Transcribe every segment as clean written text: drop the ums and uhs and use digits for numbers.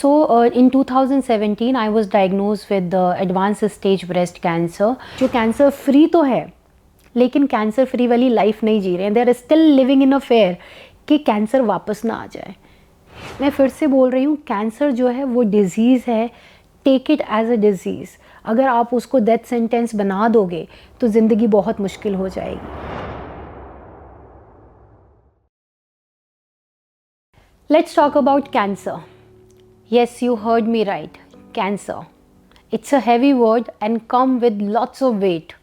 In 2017 I was diagnosed with the advanced stage breast cancer. जो cancer free तो है लेकिन कैंसर फ्री वाली लाइफ नहीं जी रहे हैं. They are still living in a fear कि कैंसर वापस ना आ जाए. मैं फिर से बोल रही हूँ, कैंसर जो है वो डिज़ीज़ है. Take it as a disease. अगर आप उसको डेथ सेंटेंस बना दोगे तो ज़िंदगी बहुत मुश्किल हो जाएगी. Let's talk about cancer. Yes, you heard me right. Cancer. It's a heavy word and come with lots of weight.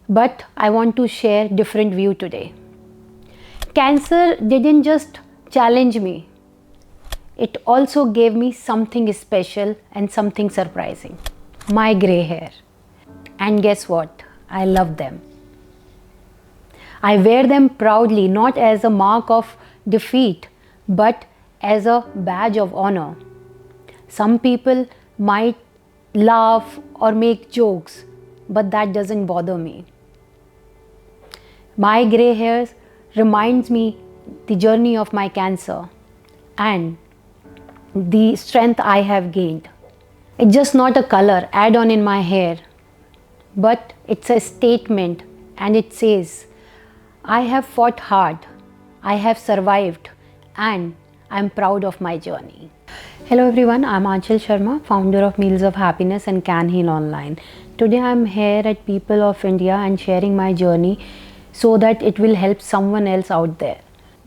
But I want to share different view today. Cancer didn't just challenge me. It also gave me something special and something surprising. My gray hair. And guess what? I love them. I wear them proudly, not as a mark of defeat, but as a badge of honor. Some people might laugh or make jokes, but that doesn't bother me. My gray hairs reminds me the journey of my cancer and the strength I have gained. It's just not a color add-on in my hair, but it's a statement, and it says, I have fought hard, I have survived, and I'm proud of my journey. Hello everyone, I'm Aanchal Sharma, founder of Meals of Happiness and Can Heal Online. Today I'm here at People of India and sharing my journey so that it will help someone else out there.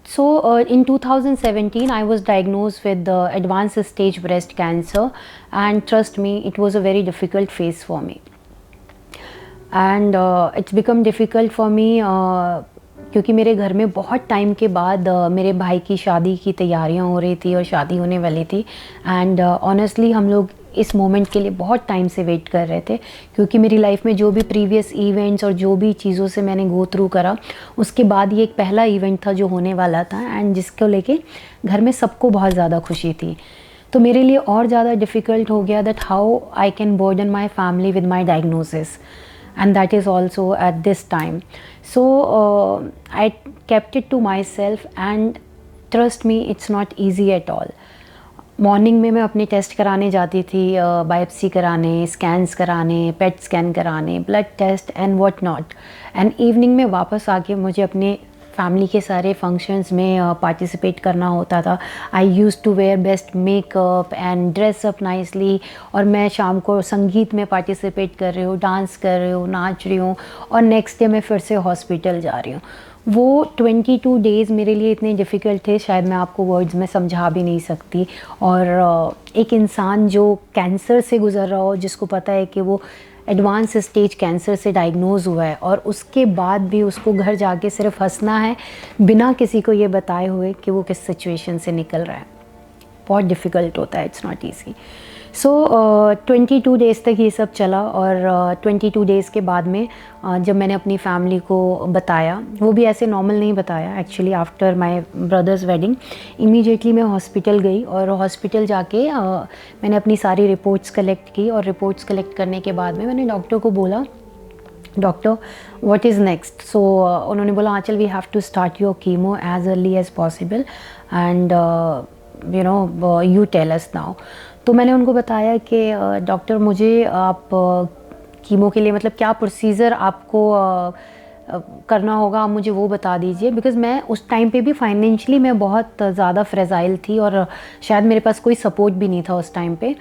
In 2017 I was diagnosed with the advanced stage breast cancer, and trust me, it was a very difficult phase for me. And it's become difficult for me क्योंकि मेरे घर में बहुत time के बाद मेरे भाई की शादी की तैयारियां हो रही थी और शादी होने वाली थी. एंड ऑनेस्टली हम लोग इस मोमेंट के लिए बहुत टाइम से वेट कर रहे थे, क्योंकि मेरी लाइफ में जो भी प्रीवियस इवेंट्स और जो भी चीज़ों से मैंने गो थ्रू करा, उसके बाद ये एक पहला इवेंट था जो होने वाला था, एंड जिसको लेके घर में सबको बहुत ज़्यादा खुशी थी. तो मेरे लिए और ज़्यादा डिफ़िकल्ट हो गया that how I can burden my family with my diagnosis, and that is also at this time. So I kept it to myself, and trust me, it's not easy at all. Morning में मैं अपने test कराने जाती थी, biopsy कराने, scans कराने, PET scan कराने, blood test and what not. And evening में वापस आके मुझे अपने फैमिली के सारे फंक्शंस में पार्टिसिपेट करना होता था. I use to wear best makeup and dress up nicely, और मैं शाम को संगीत में पार्टिसिपेट कर रही हूँ, डांस कर रही हूँ, नाच रही हूँ, और नेक्स्ट डे मैं फिर से हॉस्पिटल जा रही हूँ. वो 22 डेज़ मेरे लिए इतने डिफ़िकल्ट थे, शायद मैं आपको वर्ड्स में समझा भी नहीं सकती. और एक इंसान जो कैंसर से गुज़र रहा हो, जिसको पता है कि वो एडवांस स्टेज कैंसर से डायग्नोज़ हुआ है, और उसके बाद भी उसको घर जाके सिर्फ हंसना है बिना किसी को ये बताए हुए कि वो किस सिचुएशन से निकल रहा है, बहुत डिफ़िकल्ट होता है. It's not easy. 22 डेज़ तक ये सब चला, और 22 डेज़ के बाद में जब मैंने अपनी फैमिली को बताया, वो भी ऐसे नॉर्मल नहीं बताया. Actually after my brothers wedding immediately मैं हॉस्पिटल गई, और हॉस्पिटल जाके मैंने अपनी सारी रिपोर्ट्स कलेक्ट की, और रिपोर्ट्स कलेक्ट करने के बाद में मैंने डॉक्टर को बोला, doctor what is next. So उन्होंने बोला, Aanchal we have to start your chemo as early as possible, and you know you tell us now. तो मैंने उनको बताया कि डॉक्टर मुझे आप कीमो के लिए मतलब क्या प्रोसीजर आपको करना होगा, आप मुझे वो बता दीजिए. बिकॉज़ मैं उस टाइम पे भी फाइनेंशियली मैं बहुत ज़्यादा फ्रेजाइल थी, और शायद मेरे पास कोई सपोर्ट भी नहीं था उस टाइम पे.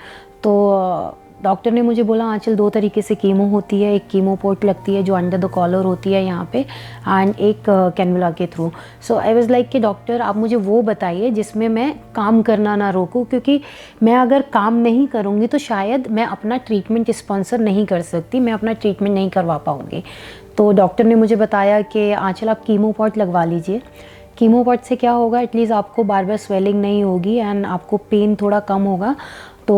तो डॉक्टर ने मुझे बोला, आंचल 2 तरीके से कीमो होती है. एक कीमो पोर्ट लगती है जो अंडर द कॉलर होती है यहाँ पे, एंड एक कैनुला के through. So I was like कि डॉक्टर आप मुझे वो बताइए जिसमें मैं काम करना ना रोकूँ, क्योंकि मैं अगर काम नहीं करूँगी तो शायद मैं अपना ट्रीटमेंट स्पॉन्सर नहीं कर सकती, मैं अपना ट्रीटमेंट नहीं करवा पाऊँगी. तो डॉक्टर ने मुझे बताया कि आंचल आप कीमो पोर्ट लगवा लीजिए. कीमो पोर्ट से क्या होगा, एटलीस्ट आपको बार बार स्वेलिंग नहीं होगी, एंड आपको पेन थोड़ा कम होगा, तो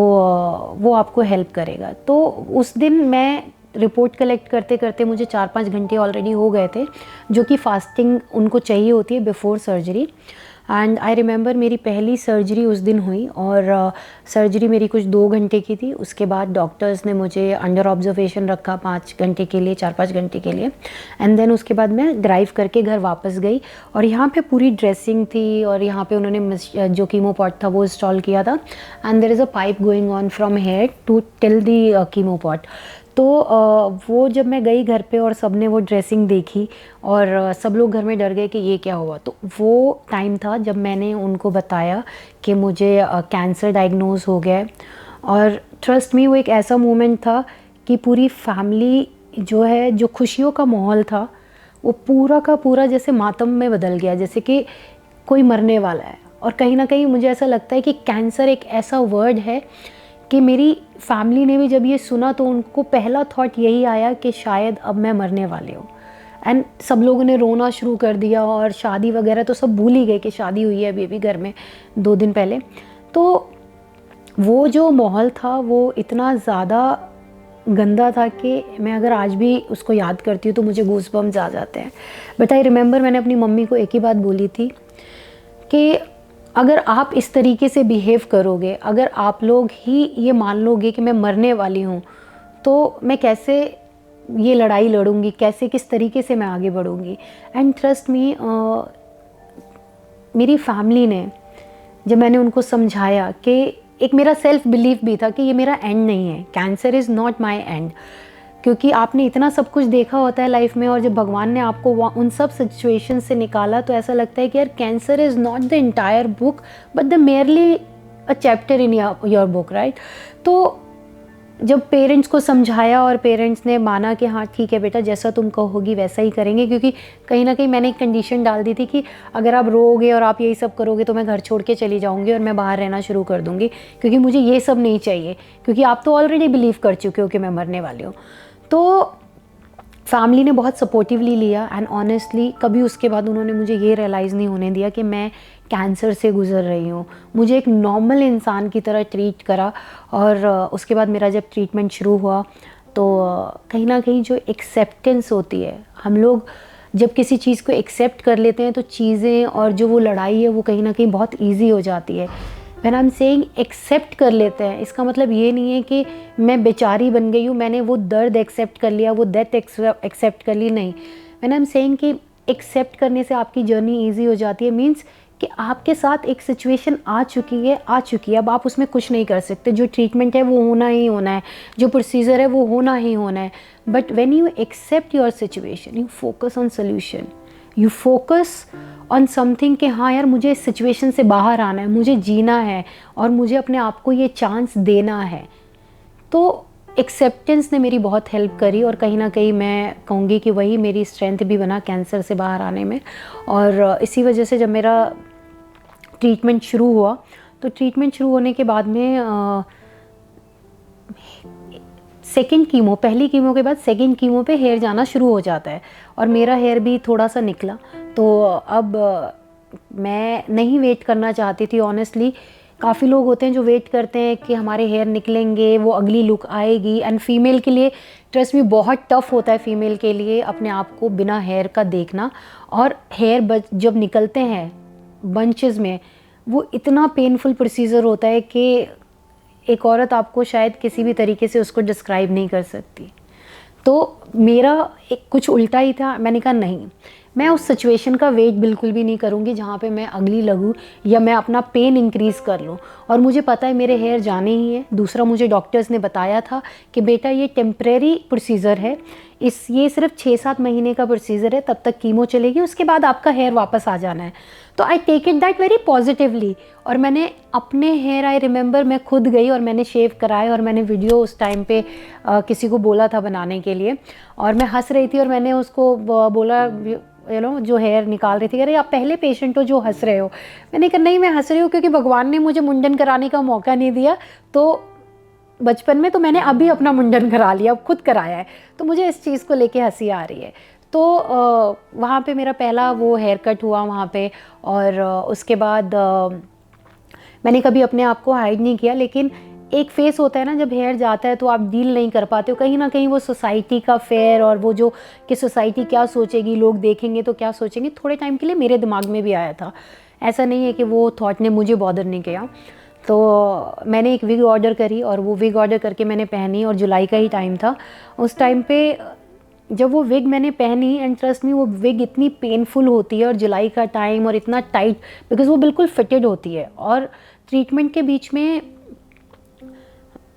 वो आपको हेल्प करेगा. तो उस दिन मैं रिपोर्ट कलेक्ट करते करते मुझे 4-5 घंटे ऑलरेडी हो गए थे, जो कि फास्टिंग उनको चाहिए होती है before surgery. And I remember मेरी पहली सर्जरी उस दिन हुई, और सर्जरी मेरी कुछ 2 घंटे की थी। उसके बाद डॉक्टर्स ने मुझे अंडर ऑब्जर्वेशन रखा 5 घंटे के लिए, 4-5 घंटे के लिए। एंड देन उसके बाद मैं ड्राइव करके घर वापस गई, और यहाँ पे पूरी ड्रेसिंग थी, और यहाँ पे उन्होंने जो कीमो पॉट था वो इंस्टॉल किया था, and there is a pipe going on from here to till the chemo port. तो वो जब मैं गई घर पे और सब ने वो ड्रेसिंग देखी, और सब लोग घर में डर गए कि ये क्या हुआ। तो वो टाइम था जब मैंने उनको बताया कि मुझे कैंसर डायग्नोज हो गया है। और ट्रस्ट मी, वो एक ऐसा मोमेंट था कि पूरी फैमिली जो है, जो खुशियों का माहौल था, वो पूरा का पूरा जैसे मातम में बदल गया, जैसे कि कोई मरने वाला है। और कहीं ना कहीं मुझे ऐसा लगता है कि कैंसर एक ऐसा वर्ड है कि मेरी फैमिली ने भी जब ये सुना तो उनको पहला थॉट यही आया कि शायद अब मैं मरने वाली हूँ। एंड सब लोगों ने रोना शुरू कर दिया, और शादी वगैरह तो सब भूल ही गए कि शादी हुई है अभी अभी घर में 2 दिन पहले। तो वो जो माहौल था वो इतना ज़्यादा गंदा था कि मैं अगर आज भी उसको याद करती हूँ तो मुझे गूज़बम्स आ जाते हैं। बट आई रिमेंबर मैंने अपनी मम्मी को एक ही बात बोली थी कि अगर आप इस तरीके से बिहेव करोगे, अगर आप लोग ही ये मान लोगे कि मैं मरने वाली हूँ, तो मैं कैसे ये लड़ाई लड़ूंगी, कैसे किस तरीके से मैं आगे बढ़ूंगी। एंड ट्रस्ट मी, मेरी फैमिली ने, जब मैंने उनको समझाया कि एक मेरा सेल्फ बिलीफ भी था कि ये मेरा एंड नहीं है, cancer is not my and, क्योंकि आपने इतना सब कुछ देखा होता है लाइफ में, और जब भगवान ने आपको उन सब सिचुएशन से निकाला तो ऐसा लगता है कि यार cancer is not the entire book but the merely a chapter in your book, right. तो जब पेरेंट्स को समझाया और पेरेंट्स ने माना कि हाँ ठीक है बेटा, जैसा तुम कहोगी वैसा ही करेंगे, क्योंकि कहीं ना कहीं मैंने एक कंडीशन डाल दी थी कि अगर आप रोओगे और आप यही सब करोगे तो मैं घर छोड़ के चली जाऊंगी और मैं बाहर रहना शुरू कर दूंगी, क्योंकि मुझे ये सब नहीं चाहिए, क्योंकि आप तो ऑलरेडी बिलीव कर चुके हो कि मैं मरने वाली हूँ। तो फैमिली ने बहुत सपोर्टिवली लिया, एंड ऑनेस्टली कभी उसके बाद उन्होंने मुझे ये रियलाइज़ नहीं होने दिया कि मैं कैंसर से गुज़र रही हूँ। मुझे एक नॉर्मल इंसान की तरह ट्रीट करा। और उसके बाद मेरा जब ट्रीटमेंट शुरू हुआ तो कहीं ना कहीं जो एक्सेप्टेंस होती है, हम लोग जब किसी चीज़ को एक्सेप्ट कर लेते हैं तो चीज़ें और जो वो लड़ाई है वो कहीं ना कहीं बहुत ईजी हो जाती है। When I am saying accept कर लेते हैं, इसका मतलब ये नहीं है कि मैं बेचारी बन गई हूँ, मैंने वो दर्द एक्सेप्ट कर लिया, वो डेथ एक्सेप्ट कर ली, नहीं। व्हेन आई एम सेइंग कि एक्सेप्ट करने से आपकी जर्नी ईजी हो जाती है, मीन्स कि आपके साथ एक सिचुएशन आ चुकी है, अब आप उसमें कुछ नहीं कर सकते। जो ट्रीटमेंट है वो होना ही होना है, जो प्रोसीजर है वो होना ही होना है। But when you accept your situation, you focus on solution, you focus on something कि हाँ यार मुझे इस सिचुएशन से बाहर आना है, मुझे जीना है और मुझे अपने आप को ये चांस देना है। तो एक्सेप्टेंस ने मेरी बहुत हेल्प करी, और कहीं ना कहीं मैं कहूँगी कि वही मेरी स्ट्रेंथ भी बना कैंसर से बाहर आने में। और इसी वजह से जब मेरा ट्रीटमेंट शुरू हुआ, तो ट्रीटमेंट शुरू होने के बाद में सेकेंड कीमो, पहली कीमो के बाद सेकेंड कीमो पे हेयर जाना शुरू हो जाता है, और मेरा हेयर भी थोड़ा सा निकला। तो अब मैं नहीं वेट करना चाहती थी ऑनेस्टली। काफ़ी लोग होते हैं जो वेट करते हैं कि हमारे हेयर निकलेंगे, वो अगली लुक आएगी। एंड फीमेल के लिए ट्रस्ट में बहुत टफ होता है फीमेल के लिए अपने आप को बिना हेयर का देखना। और हेयर जब निकलते हैं बंचेस में, वो इतना पेनफुल प्रोसीजर होता है कि एक औरत आपको शायद किसी भी तरीके से उसको डिस्क्राइब नहीं कर सकती। तो मेरा एक कुछ उल्टा ही था। मैंने कहा नहीं, मैं उस सिचुएशन का वेट बिल्कुल भी नहीं करूँगी जहाँ पे मैं अगली लगूँ या मैं अपना पेन इंक्रीज़ कर लूँ। और मुझे पता है मेरे हेयर जाने ही है। दूसरा, मुझे डॉक्टर्स ने बताया था कि बेटा ये टेम्परेरी प्रोसीजर है, ये सिर्फ 6-7 महीने का प्रोसीजर है, तब तक कीमो चलेगी, उसके बाद आपका हेयर वापस आ जाना है। तो I take it that very positively. और मैंने अपने हेयर, आई रिमेंबर मैं खुद गई और मैंने शेव कराए, और मैंने वीडियो उस टाइम पे किसी को बोला था बनाने के लिए, और मैं हंस रही थी और मैंने उसको बोला, जो हेयर निकाल रही थी, अरे आप पहले पेशेंट हो जो हंस रहे हो। मैंने कहा नहीं, मैं हंस रही हूँ क्योंकि भगवान ने मुझे मुंडन कराने का मौका नहीं दिया तो बचपन में, तो मैंने अभी अपना मुंडन करा लिया, अब खुद कराया है, तो मुझे इस चीज़ को लेके हंसी आ रही है। तो वहाँ पे मेरा पहला वो हेयर कट हुआ वहाँ पे। और उसके बाद मैंने कभी अपने आप को हाइड नहीं किया, लेकिन एक फेस होता है ना जब हेयर जाता है तो आप डील नहीं कर पाते हो, कहीं ना कहीं वो सोसाइटी का फेयर और वो जो कि सोसाइटी क्या सोचेगी, लोग देखेंगे तो क्या सोचेंगे, थोड़े टाइम के लिए मेरे दिमाग में भी आया था ऐसा नहीं है कि वो थॉट ने मुझे बॉदर नहीं किया। तो मैंने एक विग ऑर्डर करी और वो विग ऑर्डर करके मैंने पहनी, और जुलाई का ही टाइम था उस टाइम पे जब वो विग मैंने पहनी। एंड ट्रस्ट मी, वो विग इतनी पेनफुल होती है और जुलाई का टाइम और इतना टाइट, बिकॉज वो बिल्कुल फिटेड होती है और ट्रीटमेंट के बीच में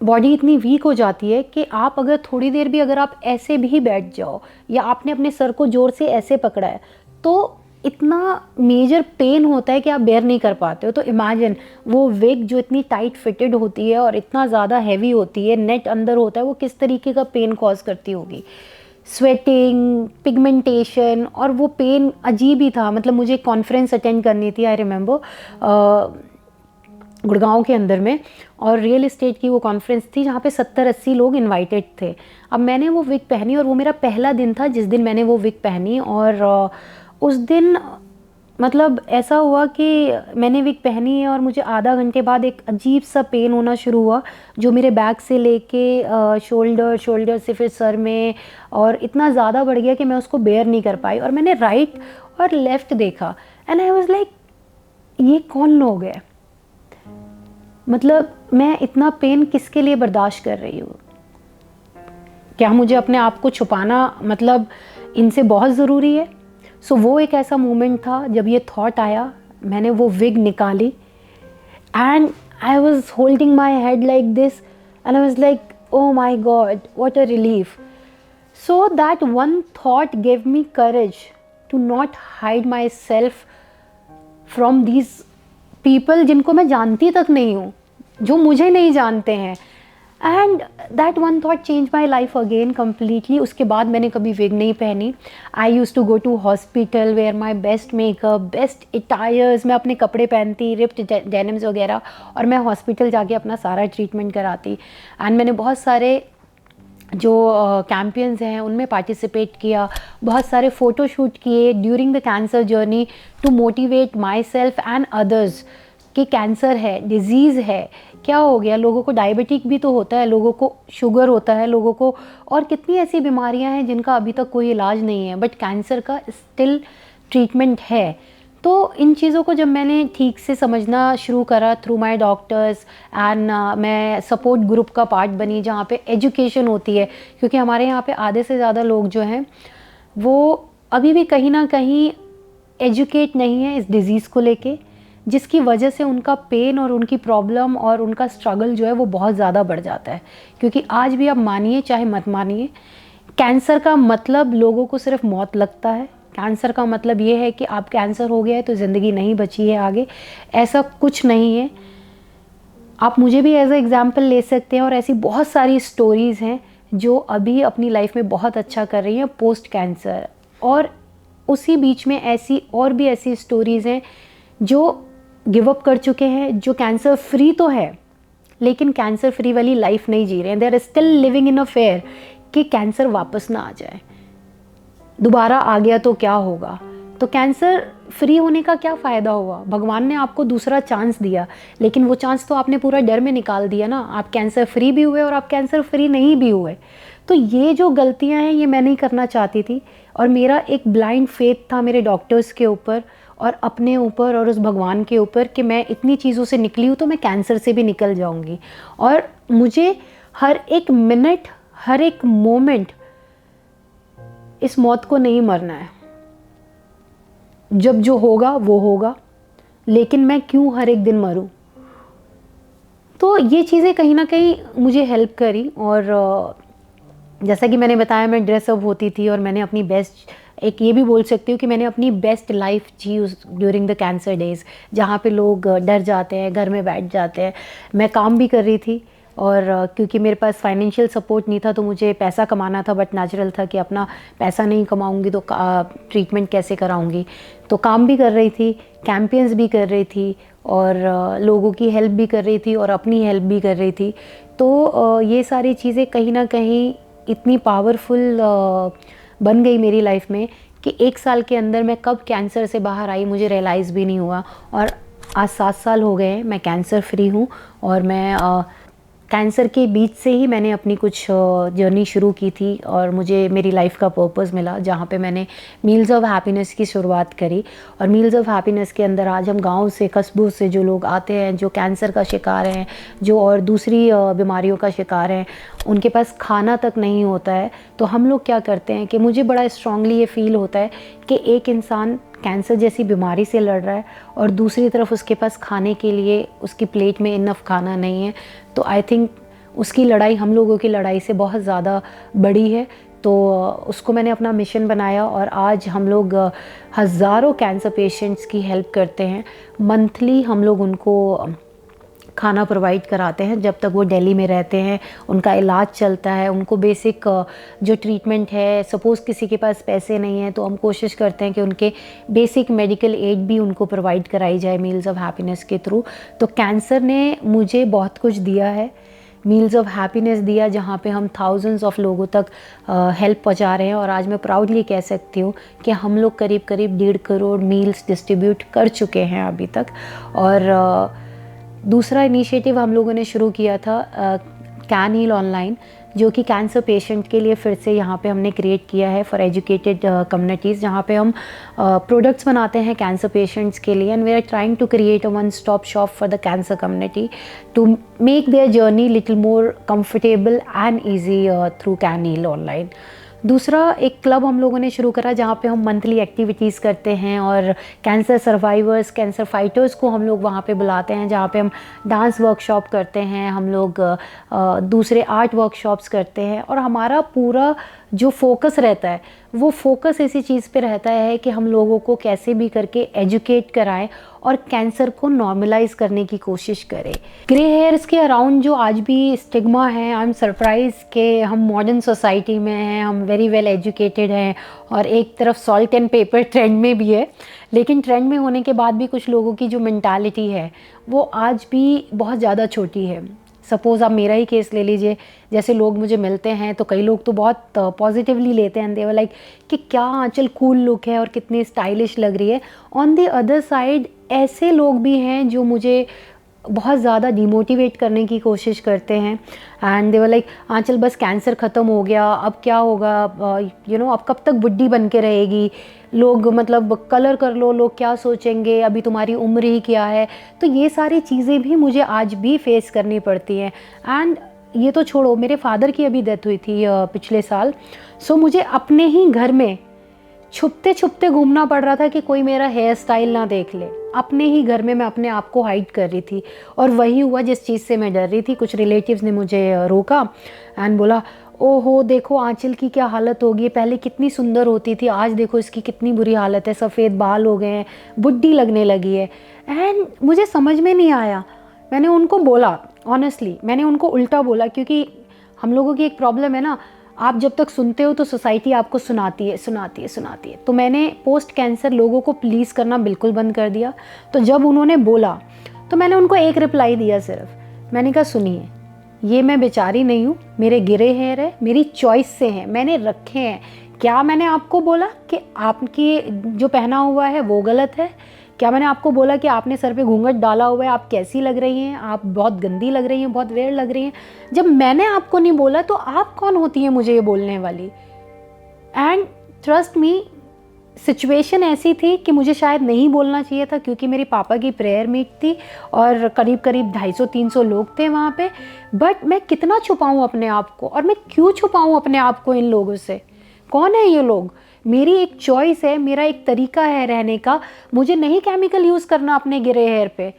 बॉडी इतनी वीक हो जाती है कि आप अगर थोड़ी देर भी अगर आप ऐसे भी बैठ जाओ या आपने अपने सर को ज़ोर से ऐसे पकड़ा है तो इतना मेजर पेन होता है कि आप बेयर नहीं कर पाते हो। तो इमेजिन वो विग जो इतनी टाइट फिटेड होती है और इतना ज़्यादा हैवी होती है, नेट अंदर होता है, वो किस तरीके का पेन कॉज करती होगी। स्वेटिंग, पिगमेंटेशन, और वो पेन अजीब ही था। मतलब मुझे कॉन्फ्रेंस अटेंड करनी थी, आई रिमेंबर, गुड़गांव के अंदर में, और रियल इस्टेट की वो कॉन्फ्रेंस थी जहाँ पे 70-80 लोग इनवाइटेड थे। अब मैंने वो विग पहनी और वो मेरा पहला दिन था जिस दिन मैंने वो विग पहनी। और उस दिन मतलब ऐसा हुआ कि मैंने विग पहनी है और मुझे आधा घंटे बाद एक अजीब सा पेन होना शुरू हुआ, जो मेरे बैक से लेके शोल्डर से फिर सर में, और इतना ज़्यादा बढ़ गया कि मैं उसको बेयर नहीं कर पाई। और मैंने राइट और लेफ़्ट देखा एंड आई वाज लाइक, ये कौन लोग हैं? मतलब मैं इतना पेन किसके लिए बर्दाश्त कर रही हूँ? क्या मुझे अपने आप को छुपाना मतलब इनसे बहुत ज़रूरी है? सो वो एक ऐसा मोमेंट था जब ये थॉट आया, मैंने वो विग निकाली and I was holding my head like this and I was like, oh my God, what a relief. So that one thought give me courage to not hide myself from these people जिनको मैं जानती तक नहीं हूँ, जो मुझे नहीं जानते हैं। And that one thought change my life again completely. उसके बाद मैंने कभी विग नहीं पहनी। I use to go to hospital wear my best makeup, best attires, मैं अपने कपड़े पहनती, रिप्ड डेनिम्स वगैरह, और मैं हॉस्पिटल जाके अपना सारा ट्रीटमेंट कराती। एंड मैंने बहुत सारे जो कैंपेन्स हैं उनमें पार्टिसिपेट किया, बहुत सारे फ़ोटो शूट किए during the cancer journey to motivate myself and others कि कैंसर है, डिज़ीज़ है, क्या हो गया, लोगों को डायबिटिक भी तो होता है, लोगों को शुगर होता है, लोगों को और कितनी ऐसी बीमारियां हैं जिनका अभी तक कोई इलाज नहीं है, बट कैंसर का स्टिल ट्रीटमेंट है। तो इन चीज़ों को जब मैंने ठीक से समझना शुरू करा थ्रू माय डॉक्टर्स एंड मैं सपोर्ट ग्रुप का पार्ट बनी जहाँ पे एजुकेशन होती है, क्योंकि हमारे यहाँ पे आधे से ज़्यादा लोग जो हैं वो अभी भी कहीं ना कहीं एजुकेट नहीं है इस डिज़ीज़ को लेके, जिसकी वजह से उनका पेन और उनकी प्रॉब्लम और उनका स्ट्रगल जो है वो बहुत ज़्यादा बढ़ जाता है। क्योंकि आज भी आप मानिए चाहे मत मानिए, कैंसर का मतलब लोगों को सिर्फ मौत लगता है। कैंसर का मतलब ये है कि आप कैंसर हो गया है तो ज़िंदगी नहीं बची है आगे, ऐसा कुछ नहीं है। आप मुझे भी एज ए एग्ज़ाम्पल ले सकते हैं, और ऐसी बहुत सारी स्टोरीज़ हैं जो अभी अपनी लाइफ में बहुत अच्छा कर रही हैं पोस्ट कैंसर। और उसी बीच में ऐसी और भी ऐसी स्टोरीज़ हैं जो गिव अप कर चुके हैं, जो कैंसर फ्री तो है लेकिन कैंसर फ्री वाली लाइफ नहीं जी रहे हैं। They are still living in a fear कि कैंसर वापस ना आ जाए, दोबारा आ गया तो क्या होगा। तो कैंसर फ्री होने का क्या फ़ायदा हुआ? भगवान ने आपको दूसरा चांस दिया, लेकिन वो चांस तो आपने पूरा डर में निकाल दिया ना। आप कैंसर फ्री भी हुए और आप कैंसर फ्री नहीं भी हुए। तो ये जो गलतियां हैं ये मैं नहीं करना चाहती थी, और मेरा एक ब्लाइंड फेथ था मेरे डॉक्टर्स के ऊपर और अपने ऊपर और उस भगवान के ऊपर कि मैं इतनी चीज़ों से निकली हूँ तो मैं कैंसर से भी निकल जाऊँगी। और मुझे हर एक मिनट, हर एक मोमेंट इस मौत को नहीं मरना है। जब जो होगा वो होगा, लेकिन मैं क्यों हर एक दिन मरूं? तो ये चीज़ें कहीं ना कहीं मुझे हेल्प करी। और जैसा कि मैंने बताया, मैं ड्रेसअप होती थी और मैंने अपनी बेस्ट, एक ये भी बोल सकती हूँ कि मैंने अपनी बेस्ट लाइफ जी उस ड्यूरिंग द कैंसर डेज़, जहाँ पे लोग डर जाते हैं, घर में बैठ जाते हैं। मैं काम भी कर रही थी, और क्योंकि मेरे पास फाइनेंशियल सपोर्ट नहीं था तो मुझे पैसा कमाना था, बट नेचुरल था कि अपना पैसा नहीं कमाऊंगी तो ट्रीटमेंट कैसे कराऊंगी। तो काम भी कर रही थी, कैंपेन्स भी कर रही थी, और लोगों की हेल्प भी कर रही थी और अपनी हेल्प भी कर रही थी। तो ये सारी चीज़ें कहीं ना कहीं इतनी पावरफुल बन गई मेरी लाइफ में कि 1 साल के अंदर मैं कब कैंसर से बाहर आई मुझे रियलाइज़ भी नहीं हुआ। और आज 7 साल हो गए हैं, मैं कैंसर फ्री हूँ, और मैं कैंसर के बीच से ही मैंने अपनी कुछ जर्नी शुरू की थी और मुझे मेरी लाइफ का पर्पस मिला, जहाँ पे मैंने मील्स ऑफ हैप्पीनेस की शुरुआत करी। और मील्स ऑफ हैप्पीनेस के अंदर आज हम गांव से, कस्बों से जो लोग आते हैं, जो कैंसर का शिकार हैं, जो और दूसरी बीमारियों का शिकार हैं, उनके पास खाना तक नहीं होता है, तो हम लोग क्या करते हैं कि मुझे बड़ा स्ट्रांगली ये फील होता है कि एक इंसान कैंसर जैसी बीमारी से लड़ रहा है और दूसरी तरफ उसके पास खाने के लिए उसकी प्लेट में इनफ खाना नहीं है, तो आई थिंक उसकी लड़ाई हम लोगों की लड़ाई से बहुत ज़्यादा बड़ी है। तो उसको मैंने अपना मिशन बनाया और आज हम लोग हज़ारों कैंसर पेशेंट्स की हेल्प करते हैं। मंथली हम लोग उनको खाना प्रोवाइड कराते हैं जब तक वो दिल्ली में रहते हैं, उनका इलाज चलता है, उनको बेसिक जो ट्रीटमेंट है, सपोज़ किसी के पास पैसे नहीं हैं तो हम कोशिश करते हैं कि उनके बेसिक मेडिकल एड भी उनको प्रोवाइड कराई जाए मील्स ऑफ हैप्पीनेस के थ्रू। तो कैंसर ने मुझे बहुत कुछ दिया है, मील्स ऑफ हैप्पीनेस दिया, जहाँ पे हम थाउजेंड्स ऑफ लोगों तक हेल्प पहुँचा रहे हैं। और आज मैं प्राउडली कह सकती हूँ कि हम लोग करीब करीब 1.5 करोड़ मील्स डिस्ट्रीब्यूट कर चुके हैं अभी तक। और दूसरा इनिशिएटिव हम लोगों ने शुरू किया था कैन हील ऑनलाइन, जो कि कैंसर पेशेंट के लिए फिर से यहाँ पे हमने क्रिएट किया है फॉर एजुकेटेड कम्युनिटीज़, जहाँ पे हम प्रोडक्ट्स बनाते हैं कैंसर पेशेंट्स के लिए। And we are trying to create a one stop shop for the cancer community to make their journey little more comfortable and easy through can heal online. दूसरा एक club हम लोगों ने शुरू करा जहाँ पे हम मंथली एक्टिविटीज़ करते हैं और कैंसर सर्वाइवर्स, कैंसर फाइटर्स को हम लोग वहाँ पे बुलाते हैं, जहाँ पे हम डांस वर्कशॉप करते हैं, हम लोग दूसरे आर्ट वर्कशॉप्स करते हैं। और हमारा पूरा जो फोकस रहता है वो फोकस इसी चीज़ पे रहता है कि हम लोगों को कैसे भी करके एजुकेट कराएं और कैंसर को नॉर्मलाइज करने की कोशिश करें। ग्रे हेयर्स के अराउंड जो आज भी स्टिग्मा है, आई एम सरप्राइज कि हम मॉडर्न सोसाइटी में हैं, हम वेरी वेल एजुकेटेड हैं और एक तरफ सॉल्ट एंड पेपर ट्रेंड में भी है, लेकिन ट्रेंड में होने के बाद भी कुछ लोगों की जो मेंटालिटी है वो आज भी बहुत ज़्यादा छोटी है। सपोज़ आप मेरा ही केस ले लीजिए, जैसे लोग मुझे मिलते हैं तो कई लोग तो बहुत पॉजिटिवली लेते हैं, दे वर लाइक कि क्या आंचल कूल लुक है और कितनी स्टाइलिश लग रही है। ऑन द अदर साइड ऐसे लोग भी हैं जो मुझे बहुत ज़्यादा डिमोटिवेट करने की कोशिश करते हैं एंड दे वर लाइक आंचल बस कैंसर ख़त्म हो गया, अब क्या होगा, अब कब तक बुढ़ी बन के रहेगी, लोग मतलब कलर कर लो, लोग क्या सोचेंगे, अभी तुम्हारी उम्र ही क्या है। तो ये सारी चीज़ें भी मुझे आज भी फेस करनी पड़ती हैं। एंड ये तो छोड़ो, मेरे फादर की अभी डेथ हुई थी पिछले साल, सो मुझे अपने ही घर में छुपते छुपते घूमना पड़ रहा था कि कोई मेरा हेयर स्टाइल ना देख ले। अपने ही घर में मैं अपने आप को हाइड कर रही थी और वही हुआ जिस चीज़ से मैं डर रही थी। कुछ रिलेटिव्स ने मुझे रोका एंड बोला, ओहो देखो आंचल की क्या हालत होगी, पहले कितनी सुंदर होती थी, आज देखो इसकी कितनी बुरी हालत है, सफ़ेद बाल हो गए हैं, बुढ़ी लगने लगी है। एंड मुझे समझ में नहीं आया। मैंने उनको बोला, ऑनेस्टली मैंने उनको उल्टा बोला, क्योंकि हम लोगों की एक प्रॉब्लम है ना, आप जब तक सुनते हो तो सोसाइटी आपको सुनाती है। तो मैंने पोस्ट कैंसर लोगों को प्लीज़ करना बिल्कुल बंद कर दिया। तो जब उन्होंने बोला तो मैंने उनको एक रिप्लाई दिया सिर्फ, मैंने कहा सुनिए, ये मैं बेचारी नहीं हूँ, मेरे गिरे हेयर है, मेरी चॉइस से हैं, मैंने रखे हैं। क्या मैंने आपको बोला कि आपकी जो पहना हुआ है वो गलत है? क्या मैंने आपको बोला कि आपने सर पे घूंघट डाला हुआ है, आप कैसी लग रही हैं, आप बहुत गंदी लग रही हैं, बहुत वेयर लग रही हैं? जब मैंने आपको नहीं बोला तो आप कौन होती हैं मुझे ये बोलने वाली? एंड ट्रस्ट मी, सिचुएशन ऐसी थी कि मुझे शायद नहीं बोलना चाहिए था, क्योंकि मेरे पापा की प्रेयर मीट थी और करीब करीब 250-300 लोग थे वहाँ पे। बट मैं कितना छुपाऊँ अपने आप को, और मैं क्यों छुपाऊँ अपने आप को इन लोगों से? कौन है ये लोग? मेरी एक चॉइस है, मेरा एक तरीका है रहने का। मुझे नहीं केमिकल यूज़ करना अपने गिरे हेयर पे।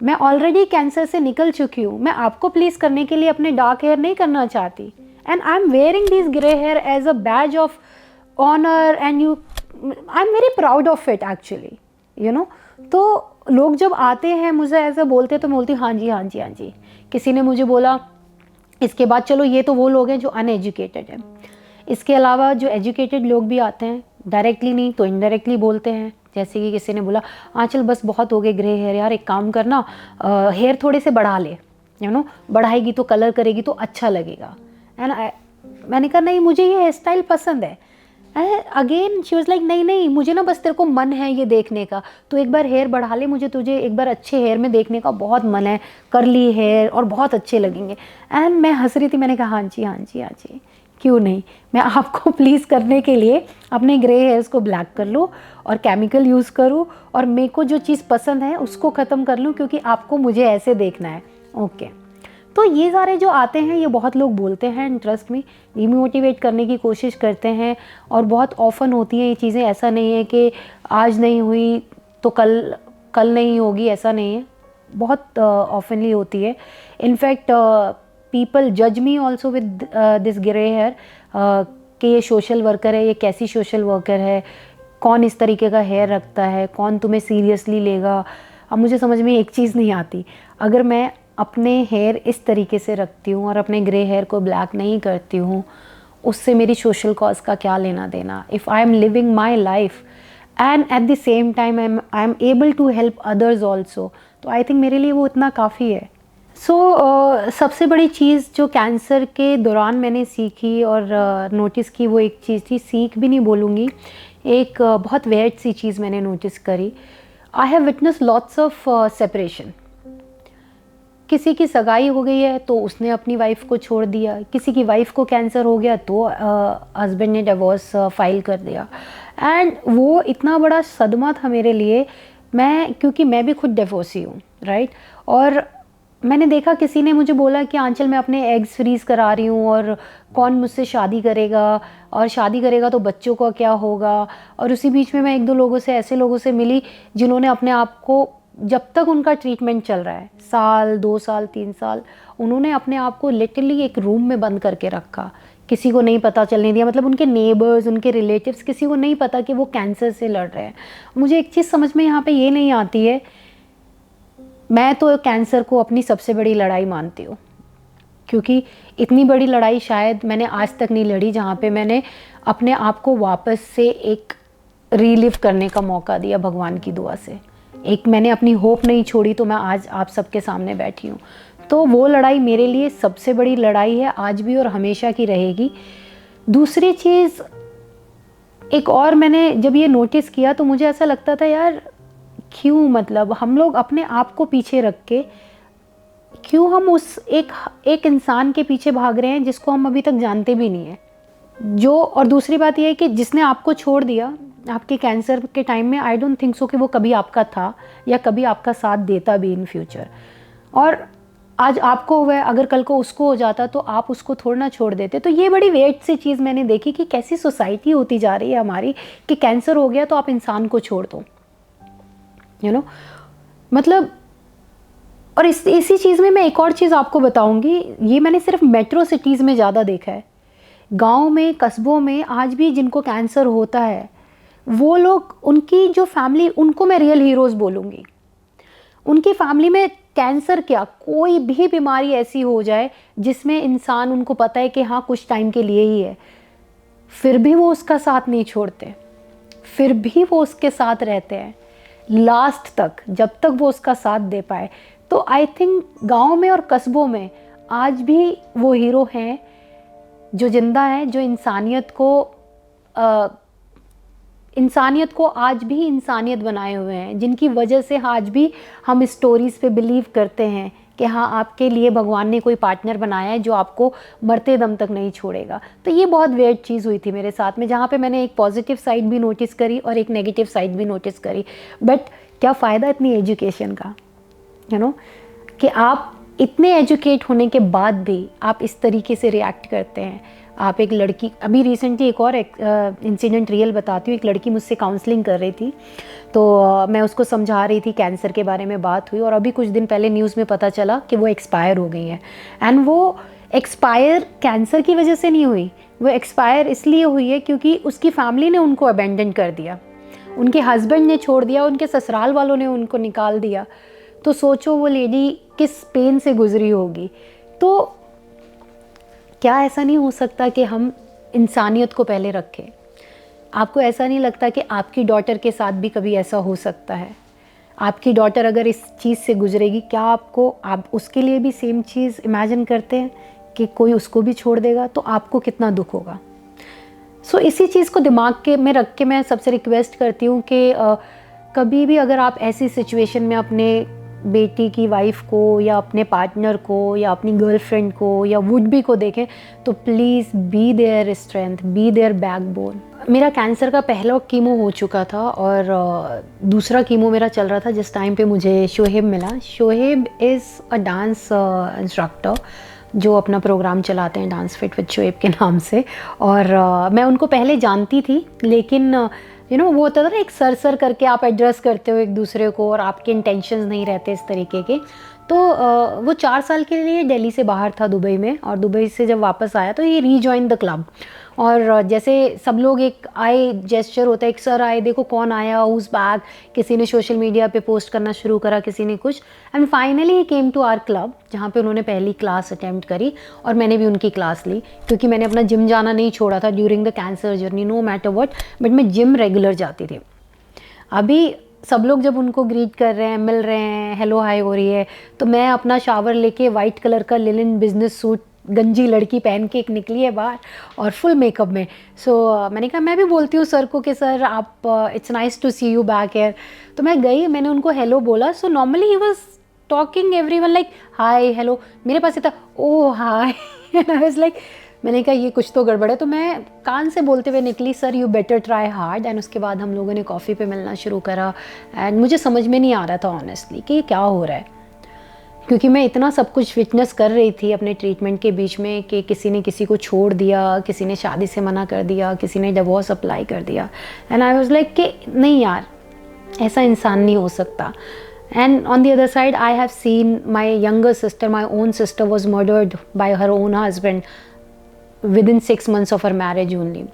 मैं ऑलरेडी कैंसर से निकल चुकी हूँ। मैं आपको प्लीज़ करने के लिए अपने डार्क हेयर नहीं करना चाहती। And I am wearing this grey hair as a badge of honour and I am very proud of it actually, you know. तो लोग जब आते हैं मुझे ऐसा बोलते तो मैं बोलती हाँ जी। किसी ने मुझे बोला, इसके बाद चलो ये तो वो लोग हैं जो अनएजुकेटेड हैं, इसके अलावा जो एजुकेटेड लोग भी आते हैं, डायरेक्टली नहीं तो इनडायरेक्टली बोलते हैं। जैसे कि किसी ने बोला, आंचल बस बहुत हो गए ग्रे हेयर यार, एक काम करना, हेयर थोड़े से बढ़ा ले, बढ़ाएगी तो कलर करेगी तो अच्छा लगेगा। मैंने कहा नहीं, मुझे ये हेयर स्टाइल पसंद है। अगेन शी वॉज लाइक नहीं नहीं, मुझे ना बस तेरे को मन है ये देखने का, तो एक बार हेयर बढ़ा ले, मुझे तुझे एक बार अच्छे हेयर में देखने का बहुत मन है, करली हेयर और बहुत अच्छे लगेंगे। एंड मैं हंस रही थी, मैंने कहा हाँ जी हाँ जी हाँ जी, क्यों नहीं, मैं आपको प्लीज़ करने के लिए अपने ग्रे हेयर्स को ब्लैक कर लूँ और केमिकल यूज़ करूँ और मेरे को जो चीज़ पसंद है उसको ख़त्म कर लूँ, क्योंकि आपको मुझे ऐसे देखना है। ओके तो ये सारे जो आते हैं ये बहुत लोग बोलते हैं, इंटरेस्ट में डिमोटिवेट करने की कोशिश करते हैं, और बहुत ऑफन होती हैं ये चीज़ें। ऐसा नहीं है कि आज नहीं हुई तो कल नहीं होगी, ऐसा नहीं है, बहुत ऑफनली होती है। इनफैक्ट पीपल जज me also with this grey hair कि ये सोशल वर्कर है, ये कैसी सोशल वर्कर है, कौन इस तरीके का हेयर रखता है, कौन तुम्हें सीरियसली लेगा। अब मुझे समझ में एक चीज़ नहीं आती, अगर मैं अपने हेयर इस तरीके से रखती हूँ और अपने ग्रे हेयर को ब्लैक नहीं करती हूँ, उससे मेरी सोशल कॉज का क्या लेना देना। If I am living my life and at the same time I am able to help others also, तो आई थिंक मेरे लिए वो इतना काफ़ी है। सबसे बड़ी चीज़ जो कैंसर के दौरान मैंने सीखी और नोटिस की, वो एक चीज़ थी, सीख भी नहीं बोलूँगी, एक बहुत वेट सी चीज़ मैंने नोटिस करी। I have witness lots of separation. किसी की सगाई हो गई है तो उसने अपनी वाइफ को छोड़ दिया, किसी की वाइफ को कैंसर हो गया तो हस्बैंड ने डिवोर्स फाइल कर दिया। एंड वो इतना बड़ा सदमा था मेरे लिए, क्योंकि मैं भी खुद डिवोर्सी हूँ, राइट। और मैंने देखा, किसी ने मुझे बोला कि आंचल मैं अपने एग्स फ्रीज करा रही हूँ और कौन मुझसे शादी करेगा, और शादी करेगा तो बच्चों का क्या होगा। और उसी बीच में मैं एक दो लोगों से, ऐसे लोगों से मिली जिन्होंने अपने आप को, जब तक उनका ट्रीटमेंट चल रहा है, साल 2 साल 3 साल, उन्होंने अपने आप को लिटरली एक रूम में बंद करके रखा, किसी को नहीं पता चलने दिया, मतलब उनके नेबर्स, उनके रिलेटिव्स, किसी को नहीं पता कि वो कैंसर से लड़ रहे हैं। मुझे एक चीज़ समझ में यहाँ पे ये नहीं आती है, मैं तो कैंसर को अपनी सबसे बड़ी लड़ाई मानती हूँ, क्योंकि इतनी बड़ी लड़ाई शायद मैंने आज तक नहीं लड़ी जहाँ पे मैंने अपने आप को वापस से एक रीलिव करने का मौका दिया भगवान की दुआ से। एक मैंने अपनी होप नहीं छोड़ी, तो मैं आज आप सबके सामने बैठी हूँ। तो वो लड़ाई मेरे लिए सबसे बड़ी लड़ाई है, आज भी और हमेशा की रहेगी। दूसरी चीज़ एक और, मैंने जब ये नोटिस किया तो मुझे ऐसा लगता था, यार क्यों, मतलब हम लोग अपने आप को पीछे रख के क्यों हम उस एक इंसान के पीछे भाग रहे हैं जिसको हम अभी तक जानते भी नहीं है। और दूसरी बात यह है कि जिसने आपको छोड़ दिया आपके कैंसर के टाइम में, आई डोंट थिंक सो कि वो कभी आपका था या कभी आपका साथ देता भी इन फ्यूचर। और आज आपको हुआ है, अगर कल को उसको हो जाता तो आप उसको थोड़ा ना छोड़ देते। तो ये बड़ी वेट सी चीज़ मैंने देखी कि कैसी सोसाइटी होती जा रही है हमारी, कि कैंसर हो गया तो आप इंसान को छोड़ दो, यू नो, मतलब। और इसी चीज़ में मैं एक और चीज़ आपको बताऊंगी, ये मैंने सिर्फ मेट्रो सिटीज़ में ज़्यादा देखा है। गांव में, कस्बों में आज भी जिनको कैंसर होता है, वो लोग, उनकी जो फैमिली, उनको मैं रियल हीरोज़ बोलूँगी। उनकी फैमिली में कैंसर क्या, कोई भी बीमारी ऐसी हो जाए जिसमें इंसान, उनको पता है कि हाँ कुछ टाइम के लिए ही है, फिर भी वो उसका साथ नहीं छोड़ते, फिर भी वो उसके साथ रहते हैं लास्ट तक, जब तक वो उसका साथ दे पाए। तो आई थिंक गांव में और कस्बों में आज भी वो हीरो हैं जो जिंदा हैं, जो इंसानियत को आज भी इंसानियत बनाए हुए हैं, जिनकी वजह से आज भी हम स्टोरीज़ पे बिलीव करते हैं कि हाँ आपके लिए भगवान ने कोई पार्टनर बनाया है जो आपको मरते दम तक नहीं छोड़ेगा। तो ये बहुत वेट चीज़ हुई थी मेरे साथ में, जहाँ पे मैंने एक पॉजिटिव साइड भी नोटिस करी और एक नेगेटिव साइड भी नोटिस करी। बट क्या फ़ायदा इतनी एजुकेशन का, यू नो, कि आप इतने एजुकेट होने के बाद भी आप इस तरीके से रिएक्ट करते हैं। आप एक लड़की, अभी रिसेंटली एक और इंसिडेंट रियल बताती हूँ। एक लड़की मुझसे काउंसलिंग कर रही थी, तो मैं उसको समझा रही थी, कैंसर के बारे में बात हुई, और अभी कुछ दिन पहले न्यूज़ में पता चला कि वो एक्सपायर हो गई है। एंड वो एक्सपायर कैंसर की वजह से नहीं हुई, वो एक्सपायर इसलिए हुई है क्योंकि उसकी फैमिली ने उनको अबेंडन कर दिया, उनके हस्बैंड ने छोड़ दिया, उनके ससुराल वालों ने उनको निकाल दिया। तो सोचो वो लेडी किस पेन से गुजरी होगी। तो क्या ऐसा नहीं हो सकता कि हम इंसानियत को पहले रखें? आपको ऐसा नहीं लगता कि आपकी डॉटर के साथ भी कभी ऐसा हो सकता है? आपकी डॉटर अगर इस चीज़ से गुजरेगी, क्या आप उसके लिए भी सेम चीज़ इमेजिन करते हैं कि कोई उसको भी छोड़ देगा? तो आपको कितना दुख होगा। सो इसी चीज़ को दिमाग के में रख के मैं सबसे रिक्वेस्ट करती हूँ कि कभी भी अगर आप ऐसी सिचुएशन में अपने बेटी की वाइफ को या अपने पार्टनर को या अपनी गर्लफ्रेंड को या वुड बी को देखें तो please be their strength, be their backbone. मेरा कैंसर का पहला कीमो हो चुका था और दूसरा कीमो मेरा चल रहा था जिस टाइम पे मुझे शोहेब मिला। Shoaib is a dance instructor जो अपना प्रोग्राम चलाते हैं डांस फिट विद शोएब के नाम से। और मैं उनको पहले जानती थी, लेकिन वो होता था ना एक सर करके आप एड्रेस करते हो एक दूसरे को और आपके इंटेंशंस नहीं रहते इस तरीके के। तो वो 4 साल के लिए दिल्ली से बाहर था दुबई में, और दुबई से जब वापस आया तो ये रीजॉइन द क्लब। और जैसे सब लोग एक आए जेस्चर होता है, एक सर आए, देखो कौन आया, हुज बैक, किसी ने सोशल मीडिया पे पोस्ट करना शुरू करा, किसी ने कुछ, and finally he came to our club जहाँ पे उन्होंने पहली क्लास अटेम्प्ट करी और मैंने भी उनकी क्लास ली, क्योंकि मैंने अपना जिम जाना नहीं छोड़ा था during the cancer journey, no matter what, but मैं जिम रेगुलर जाती थी। अभी सब लोग जब उनको ग्रीट कर रहे हैं, मिल रहे हैं, हेलो हाय हो रही है, तो मैं अपना शावर लेके वाइट कलर का लिनन बिजनेस सूट गंजी लड़की पहन के एक निकली है बाहर और फुल मेकअप में। सो मैंने कहा, मैं भी बोलती हूँ सर को कि सर आप it's nice to see you back here. तो मैं गई, मैंने उनको हेलो बोला। So normally he was talking everyone like hi hello, मेरे पास था oh hi and I was like, मैंने कहा ये कुछ तो गड़बड़ है। तो मैं कान से बोलते हुए निकली, sir you better try hard. And उसके बाद हम लोगों ने कॉफ़ी पे मिलना शुरू करा एंड मुझे समझ में नहीं आ रहा था ऑनेस्टली कि क्या हो रहा है, क्योंकि मैं इतना सब कुछ विटनेस कर रही थी अपने ट्रीटमेंट के बीच में कि किसी ने किसी को छोड़ दिया, किसी ने शादी से मना कर दिया, किसी ने डिवोर्स अप्लाई कर दिया। एंड आई वाज लाइक कि नहीं यार, ऐसा इंसान नहीं हो सकता। And on the other side, I have seen my younger sister, my own sister was murdered by her own husband within 6 months of her marriage only.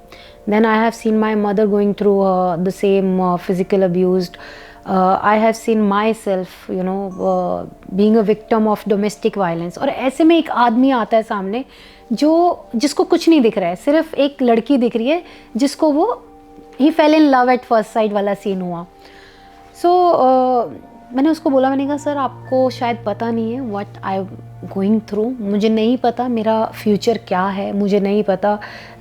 Then I have seen my mother going through the same physical abuse. I have seen myself, being a victim of domestic violence. और ऐसे में एक आदमी आता है सामने जिसको कुछ नहीं दिख रहा है, सिर्फ एक लड़की दिख रही है जिसको वो he fell in love at first sight वाला सीन हुआ। So मैंने उसको बोला, मैंने कहा सर आपको शायद पता नहीं है what I am going through, मुझे नहीं पता मेरा फ्यूचर क्या है, मुझे नहीं पता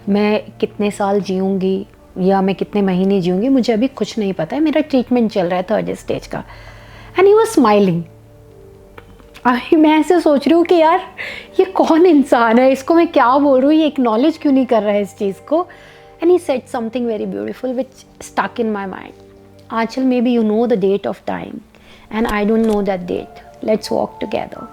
मैं कितने साल जीऊँगी या मैं कितने महीने जीऊँगी, मुझे अभी कुछ नहीं पता है, मेरा ट्रीटमेंट चल रहा है 3rd स्टेज का। And he was smiling. मैं ऐसे सोच रही हूँ कि यार ये कौन इंसान है, इसको मैं क्या बोल रही हूँ, ये एक्नॉलेज क्यों नहीं कर रहा है इस चीज़ को। And he said something very beautiful which stuck in my mind, Aanchal maybe you know the date of time and I don't know that date, let's walk together.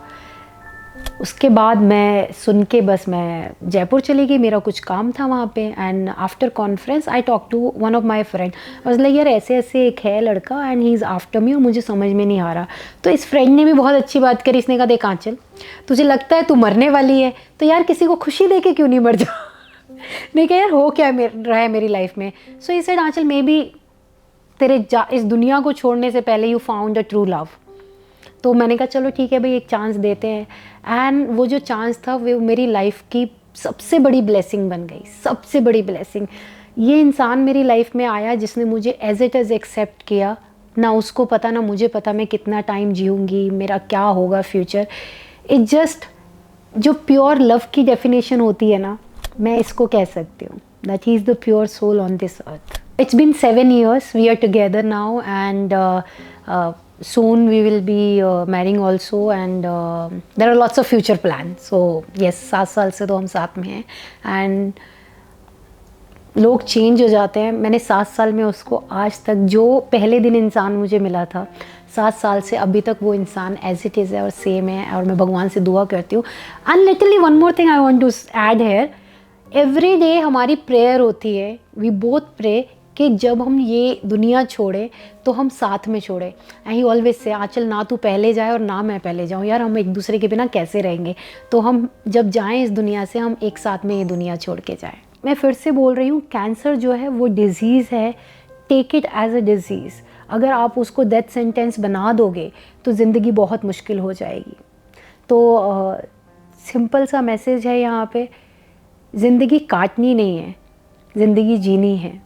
उसके बाद मैं सुन के बस मैं जयपुर चली गई, मेरा कुछ काम था वहाँ पे। And after conference I talk to one of my friend, was like यार ऐसे ऐसे एक है लड़का and he is after me और मुझे समझ में नहीं आ रहा। तो इस फ्रेंड ने भी बहुत अच्छी बात करी, इसने कहा देख आंचल, तुझे लगता है तू मरने वाली है तो यार किसी को खुशी दे के क्यों नहीं मर जा। नहीं कहा यार हो क्या रहा है मेरी लाइफ में। सो he said Aanchal may be तेरे इस दुनिया को छोड़ने से पहले you found a true love. तो मैंने कहा चलो ठीक है भाई, एक चांस देते हैं। एंड वो जो चांस था वो मेरी लाइफ की सबसे बड़ी ब्लेसिंग बन गई, सबसे बड़ी ब्लेसिंग। ये इंसान मेरी लाइफ में आया जिसने मुझे एज इट इज़ एक्सेप्ट किया, ना उसको पता ना मुझे पता मैं कितना टाइम जीऊँगी, मेरा क्या होगा फ्यूचर। इट जस्ट जो प्योर लव की डेफिनेशन होती है ना, मैं इसको कह सकती हूँ that he is the pure soul on this earth. It's been 7 years, we are together now and soon we will be marrying also and there are lots of future plans. So yes, 7 साल से तो हम साथ में हैं and लोग change हो जाते हैं। मैंने 7 साल में उसको आज तक जो पहले दिन इंसान मुझे मिला था, 7 साल से अभी तक वो इंसान एज इट इज़ है और सेम है और मैं भगवान से दुआ करती हूँ। And literally one more thing I want to add here, every day हमारी प्रेयर होती है, वी बोथ प्रे कि जब हम ये दुनिया छोड़े तो हम साथ में छोड़े। एंड ही ऑलवेज से आंचल ना तू पहले जाए और ना मैं पहले जाऊँ, यार हम एक दूसरे के बिना कैसे रहेंगे, तो हम जब जाएं इस दुनिया से हम एक साथ में ये दुनिया छोड़ के जाएं। मैं फिर से बोल रही हूँ, कैंसर जो है वो डिज़ीज़ है, take it as a disease. अगर आप उसको डेथ सेंटेंस बना दोगे तो ज़िंदगी बहुत मुश्किल हो जाएगी। तो सिंपल सा मैसेज है यहाँ पे, ज़िंदगी काटनी नहीं है, ज़िंदगी जीनी है।